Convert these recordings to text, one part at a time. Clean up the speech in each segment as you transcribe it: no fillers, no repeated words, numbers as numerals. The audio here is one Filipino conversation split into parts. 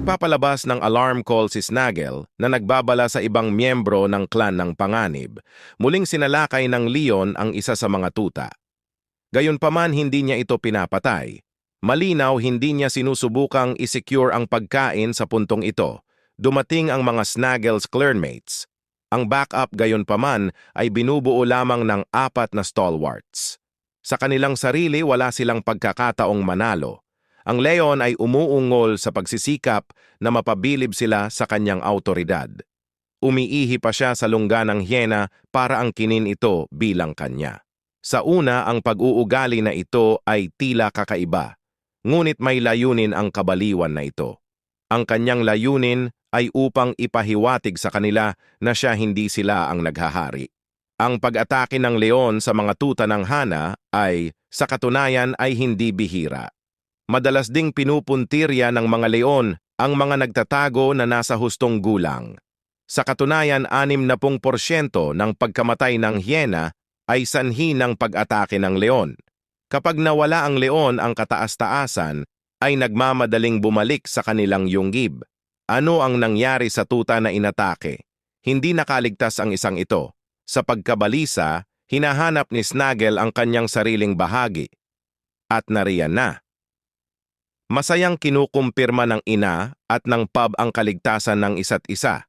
Nagpapalabas ng alarm call si Snaggle na nagbabala sa ibang miyembro ng klan ng panganib. Muling sinalakay ng Leon ang isa sa mga tuta. Gayunpaman hindi niya ito pinapatay. Malinaw hindi niya sinusubukang isecure ang pagkain sa puntong ito. Dumating ang mga Snaggle's clanmates. Ang backup gayunpaman ay binubuo lamang ng 4 na stalwarts. Sa kanilang sarili wala silang pagkakataong manalo. Ang Leon ay umuungol sa pagsisikap na mapabilib sila sa kanyang autoridad. Umiihi pa siya sa lungga ng hyena para angkinin ito bilang kanya. Sa una, ang pag-uugali na ito ay tila kakaiba, ngunit may layunin ang kabaliwan na ito. Ang kanyang layunin ay upang ipahiwatig sa kanila na siya hindi sila ang naghahari. Ang pag-atake ng leon sa mga tuta ng Hana ay, sa katunayan, ay hindi bihira. Madalas ding pinupuntirya ng mga leon ang mga nagtatago na nasa hustong gulang. Sa katunayan, 60% ng pagkamatay ng hyena ay sanhi ng pag-atake ng leon. Kapag nawala ang leon ang kataas-taasan, ay nagmamadaling bumalik sa kanilang yunggib. Ano ang nangyari sa tuta na inatake? Hindi nakaligtas ang isang ito. Sa pagkabalisa, hinahanap ni Snaggle ang kanyang sariling bahagi. At nariyan na. Masayang kinukumpirma ng ina at ng pub ang kaligtasan ng isa't isa.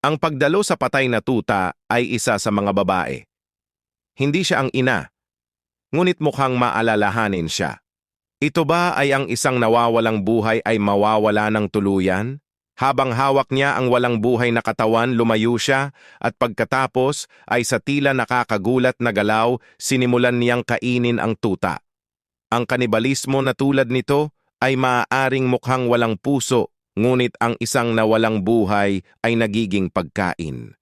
Ang pagdalo sa patay na tuta ay isa sa mga babae. Hindi siya ang ina, ngunit mukhang maalalahanin siya. Ito ba ay ang isang nawawalang buhay ay mawawala ng tuluyan? Habang hawak niya ang walang buhay na katawan, lumayo siya at pagkatapos ay sa tila nakakagulat na galaw, sinimulan niyang kainin ang tuta. Ang kanibalismo na tulad nito ay maaaring mukhang walang puso, ngunit ang isang nawalang buhay ay nagiging pagkain.